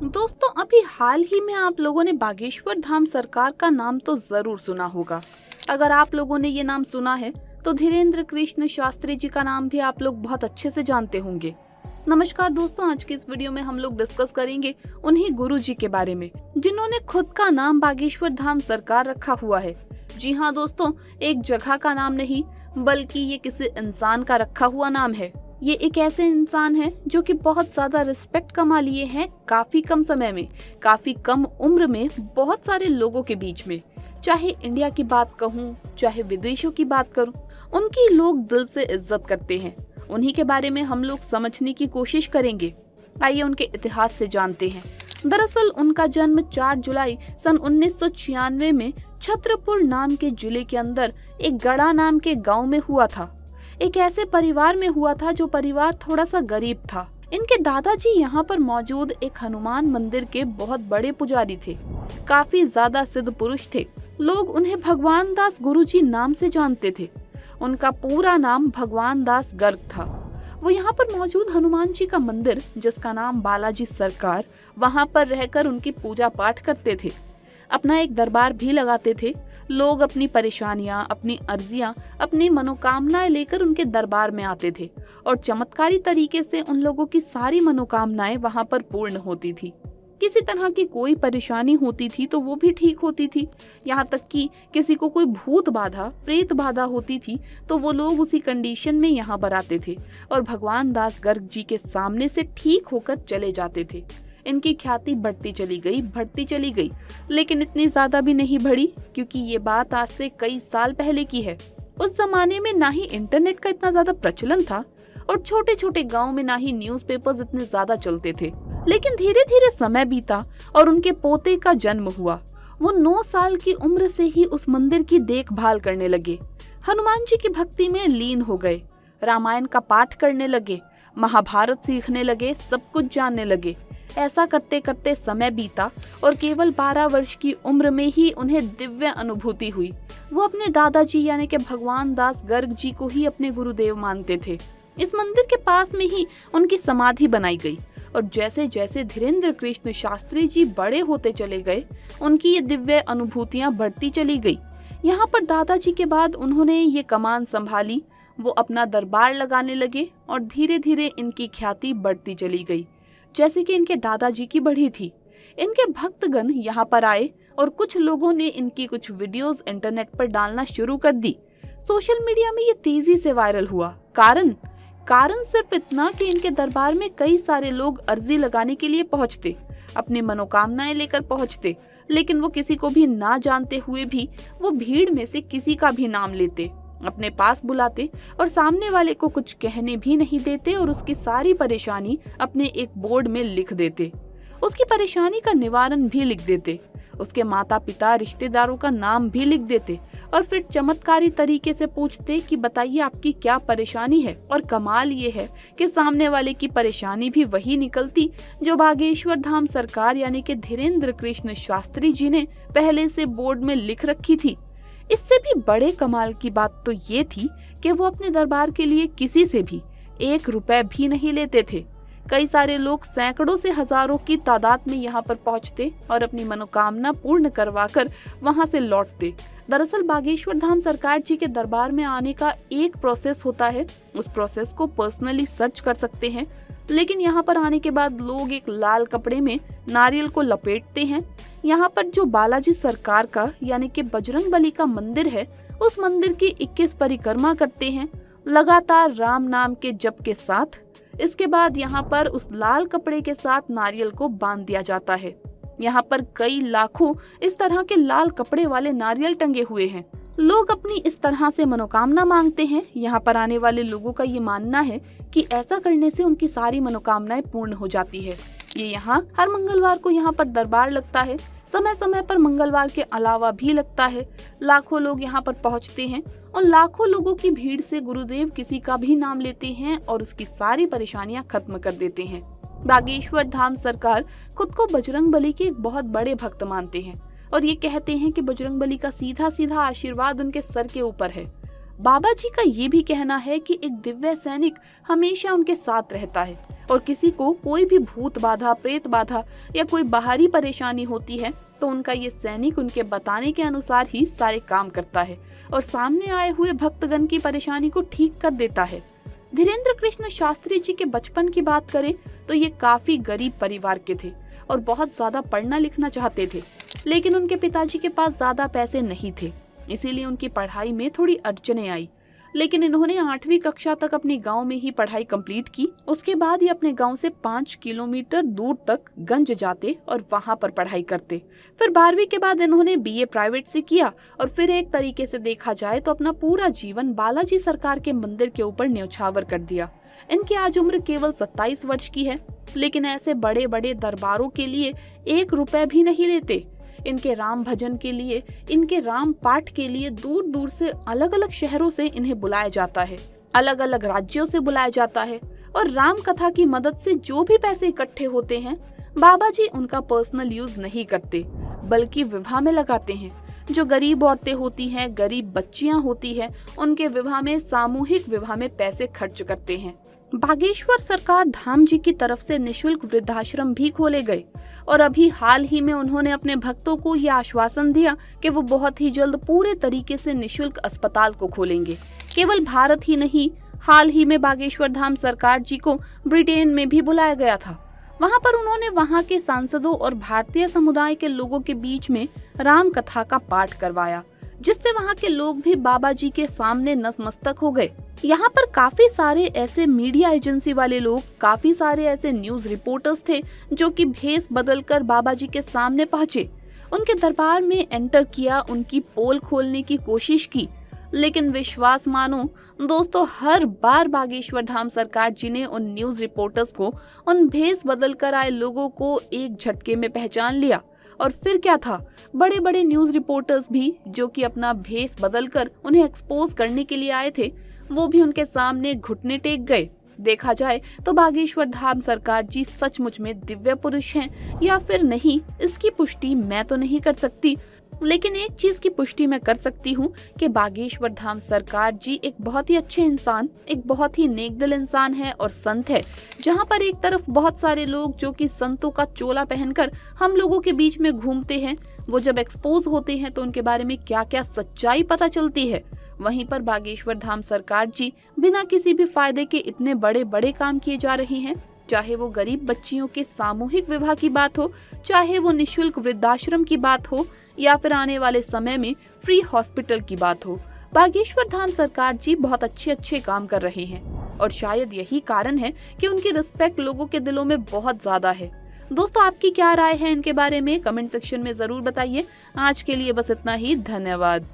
दोस्तों, अभी हाल ही में आप लोगों ने बागेश्वर धाम सरकार का नाम तो जरूर सुना होगा। अगर आप लोगों ने ये नाम सुना है तो धीरेन्द्र कृष्ण शास्त्री जी का नाम भी आप लोग बहुत अच्छे से जानते होंगे। नमस्कार दोस्तों, आज की इस वीडियो में हम लोग डिस्कस करेंगे उन्हीं गुरु जी के बारे में जिन्होंने खुद का नाम बागेश्वर धाम सरकार रखा हुआ है। जी हाँ दोस्तों, एक जगह का नाम नहीं बल्कि ये किसी इंसान का रखा हुआ नाम है। ये एक ऐसे इंसान है जो कि बहुत ज्यादा रिस्पेक्ट कमा लिए हैं काफी कम समय में, काफी कम उम्र में, बहुत सारे लोगों के बीच में। चाहे इंडिया की बात कहूँ चाहे विदेशों की बात करूँ, उनकी लोग दिल से इज्जत करते हैं। उन्हीं के बारे में हम लोग समझने की कोशिश करेंगे। आइए उनके इतिहास से जानते हैं। दरअसल उनका जन्म 4 जुलाई सन 1996 में छत्रपुर नाम के जिले के अंदर एक गड़ा नाम के गांव में हुआ था। एक ऐसे परिवार में हुआ था जो परिवार थोड़ा सा गरीब था। इनके दादाजी यहाँ पर मौजूद एक हनुमान मंदिर के बहुत बड़े पुजारी थे, काफी ज्यादा सिद्ध पुरुष थे। लोग उन्हें भगवान दास गुरुजी नाम से जानते थे। उनका पूरा नाम भगवान दास गर्ग था। वो यहाँ पर मौजूद हनुमान जी का मंदिर, जिसका नाम बालाजी सरकार, वहाँ पर रहकर उनकी पूजा पाठ करते थे। अपना एक दरबार भी लगाते थे। लोग अपनी परेशानियां, अपनी अर्जियां, अपनी मनोकामनाएं लेकर उनके दरबार में आते थे और चमत्कारी तरीके से उन लोगों की सारी मनोकामनाएं वहां पर पूर्ण होती थी। किसी तरह की कोई परेशानी होती थी तो वो भी ठीक होती थी। यहाँ तक कि किसी को कोई भूत बाधा, प्रेत बाधा होती थी तो वो लोग उसी कंडीशन में यहाँ पर आते थे और भगवान दास गर्ग जी के सामने से ठीक होकर चले जाते थे। इनकी ख्याति बढ़ती चली गई, लेकिन इतनी ज्यादा भी नहीं बढ़ी, क्योंकि ये बात आज से कई साल पहले की है। उस जमाने में ना ही इंटरनेट का इतना ज्यादा प्रचलन था और छोटे छोटे गांव में ना ही न्यूज़पेपर्स इतने ज्यादा चलते थे। लेकिन धीरे धीरे समय बीता और उनके पोते का जन्म हुआ। वो 9 साल की उम्र से ही उस मंदिर की देखभाल करने लगे, हनुमान जी की भक्ति में लीन हो गए, रामायण का पाठ करने लगे, महाभारत सीखने लगे, सब कुछ जानने लगे। ऐसा करते करते समय बीता और केवल 12 वर्ष की उम्र में ही उन्हें दिव्य अनुभूति हुई। वो अपने दादाजी यानी कि भगवान दास गर्ग जी को ही अपने गुरुदेव मानते थे। इस मंदिर के पास में ही उनकी समाधि बनाई गई और जैसे जैसे धीरेन्द्र कृष्ण शास्त्री जी बड़े होते चले गए, उनकी ये दिव्य अनुभूतियां बढ़ती चली गई। यहाँ पर दादाजी के बाद उन्होंने ये कमान संभाली, वो अपना दरबार लगाने लगे और धीरे धीरे इनकी ख्याति बढ़ती चली गई, जैसे कि इनके दादाजी की बढ़ी थी। इनके भक्तगण यहाँ पर आए और कुछ लोगों ने इनकी कुछ वीडियोस इंटरनेट पर डालना शुरू कर दी। सोशल मीडिया में ये तेजी से वायरल हुआ। कारण सिर्फ इतना कि इनके दरबार में कई सारे लोग अर्जी लगाने के लिए पहुंचते, अपनी मनोकामनाएं लेकर पहुंचते, लेकिन वो किसी को भी ना जानते हुए भी वो भीड़ में से किसी का भी नाम लेते, अपने पास बुलाते और सामने वाले को कुछ कहने भी नहीं देते और उसकी सारी परेशानी अपने एक बोर्ड में लिख देते। उसकी परेशानी का निवारण भी लिख देते, उसके माता पिता रिश्तेदारों का नाम भी लिख देते और फिर चमत्कारी तरीके से पूछते कि बताइए आपकी क्या परेशानी है। और कमाल ये है कि सामने वाले की परेशानी भी वही निकलती जो बागेश्वर धाम सरकार यानी कि धीरेन्द्र कृष्ण शास्त्री जी ने पहले से बोर्ड में लिख रखी थी। इससे भी बड़े कमाल की बात तो ये थी कि वो अपने दरबार के लिए किसी से भी 1 रुपए भी नहीं लेते थे। कई सारे लोग सैकड़ों से हजारों की तादाद में यहाँ पर पहुँचते और अपनी मनोकामना पूर्ण करवाकर वहाँ से लौटते। दरअसल बागेश्वर धाम सरकार जी के दरबार में आने का एक प्रोसेस होता है, उस प्रोसेस को पर्सनली सर्च कर सकते हैं। लेकिन यहाँ पर आने के बाद लोग एक लाल कपड़े में नारियल को लपेटते हैं। यहाँ पर जो बालाजी सरकार का यानी कि बजरंगबली का मंदिर है, उस मंदिर की 21 परिक्रमा करते हैं लगातार राम नाम के जप के साथ। इसके बाद यहाँ पर उस लाल कपड़े के साथ नारियल को बांध दिया जाता है। यहाँ पर कई लाखों इस तरह के लाल कपड़े वाले नारियल टंगे हुए हैं। लोग अपनी इस तरह से मनोकामना मांगते हैं। यहाँ पर आने वाले लोगों का ये मानना है कि ऐसा करने से उनकी सारी मनोकामनाएं पूर्ण हो जाती है। ये यहाँ हर मंगलवार को यहाँ पर दरबार लगता है, समय समय पर मंगलवार के अलावा भी लगता है। लाखों लोग यहाँ पर पहुँचते हैं। उन लाखों लोगों की भीड़ से गुरुदेव किसी का भी नाम लेते हैं और उसकी सारी परेशानियां खत्म कर देते हैं। बागेश्वर धाम सरकार खुद को बजरंगबली के एक बहुत बड़े भक्त मानते हैं और ये कहते हैं कि बजरंगबली का सीधा सीधा आशीर्वाद उनके सर के ऊपर है। बाबा जी का ये भी कहना है कि एक दिव्य सैनिक हमेशा उनके साथ रहता है और किसी को कोई भी भूत बाधा, प्रेत बाधा या कोई बाहरी परेशानी होती है तो उनका ये सैनिक उनके बताने के अनुसार ही सारे काम करता है और सामने आए हुए भक्तगण की परेशानी को ठीक कर देता है। धीरेन्द्र कृष्ण शास्त्री जी के बचपन की बात करें तो ये काफी गरीब परिवार के थे और बहुत ज्यादा पढ़ना लिखना चाहते थे, लेकिन उनके पिताजी के पास ज्यादा पैसे नहीं थे, इसीलिए उनकी पढ़ाई में थोड़ी अड़चनें आई। लेकिन इन्होंने 8वीं कक्षा तक अपने गांव में ही पढ़ाई कंप्लीट की। उसके बाद ये अपने गांव से 5 किलोमीटर दूर तक गंज जाते और वहां पर पढ़ाई करते। फिर 12वीं के बाद इन्होंने बीए प्राइवेट से किया और फिर एक तरीके से देखा जाए तो अपना पूरा जीवन बालाजी सरकार के मंदिर के ऊपर न्यौछावर कर दिया। इनकी आज उम्र केवल 27 वर्ष की है, लेकिन ऐसे बड़े बड़े दरबारों के लिए 1 रुपए भी नहीं लेते। इनके राम भजन के लिए, इनके राम पाठ के लिए दूर दूर से अलग अलग शहरों से इन्हें बुलाया जाता है, अलग अलग राज्यों से बुलाया जाता है और राम कथा की मदद से जो भी पैसे इकट्ठे होते हैं बाबा जी उनका पर्सनल यूज नहीं करते, बल्कि विवाह में लगाते हैं। जो गरीब औरतें होती हैं, गरीब बच्चियां होती हैं, उनके विवाह में, सामूहिक विवाह में पैसे खर्च करते हैं। बागेश्वर सरकार धाम जी की तरफ से निशुल्क वृद्धाश्रम भी खोले गए और अभी हाल ही में उन्होंने अपने भक्तों को यह आश्वासन दिया कि वो बहुत ही जल्द पूरे तरीके से निशुल्क अस्पताल को खोलेंगे। केवल भारत ही नहीं, हाल ही में बागेश्वर धाम सरकार जी को ब्रिटेन में भी बुलाया गया था। वहां पर उन्होंने वहां के सांसदों और भारतीय समुदाय के लोगों के बीच में राम कथा का पाठ करवाया, जिससे वहां के लोग भी बाबा जी के सामने नतमस्तक हो गए। यहाँ पर काफी सारे ऐसे मीडिया एजेंसी वाले लोग, काफी सारे ऐसे न्यूज रिपोर्टर्स थे जो कि भेष बदलकर बाबा जी के सामने पहुंचे, उनके दरबार में एंटर किया, उनकी पोल खोलने की कोशिश की। लेकिन विश्वास मानो दोस्तों, हर बार बागेश्वर धाम सरकार जी ने उन न्यूज रिपोर्टर्स को, उन भेष बदलकर आए लोगों को एक झटके में पहचान लिया। और फिर क्या था, बड़े बड़े न्यूज रिपोर्टर्स भी जो कि अपना भेष बदलकर उन्हें एक्सपोज करने के लिए आए थे, वो भी उनके सामने घुटने टेक गए। देखा जाए तो बागेश्वर धाम सरकार जी सचमुच में दिव्य पुरुष हैं या फिर नहीं, इसकी पुष्टि मैं तो नहीं कर सकती, लेकिन एक चीज की पुष्टि मैं कर सकती हूँ कि बागेश्वर धाम सरकार जी एक बहुत ही अच्छे इंसान, एक बहुत ही नेकदिल इंसान है और संत है। जहाँ पर एक तरफ बहुत सारे लोग जो कि संतों का चोला पहनकर हम लोगों के बीच में घूमते हैं, वो जब एक्सपोज होते हैं तो उनके बारे में क्या क्या सच्चाई पता चलती है, वहीं पर बागेश्वर धाम सरकार जी बिना किसी भी फायदे के इतने बड़े बड़े काम किए जा रहे हैं। चाहे वो गरीब बच्चियों के सामूहिक विवाह की बात हो, चाहे वो निशुल्क वृद्धाश्रम की बात हो, या फिर आने वाले समय में फ्री हॉस्पिटल की बात हो, बागेश्वर धाम सरकार जी बहुत अच्छे काम कर रहे हैं और शायद यही कारण है कि उनकी रिस्पेक्ट लोगों के दिलों में बहुत ज्यादा है। दोस्तों, आपकी क्या राय है इनके बारे में? कमेंट सेक्शन में जरूर बताइए। आज के लिए बस इतना ही, धन्यवाद।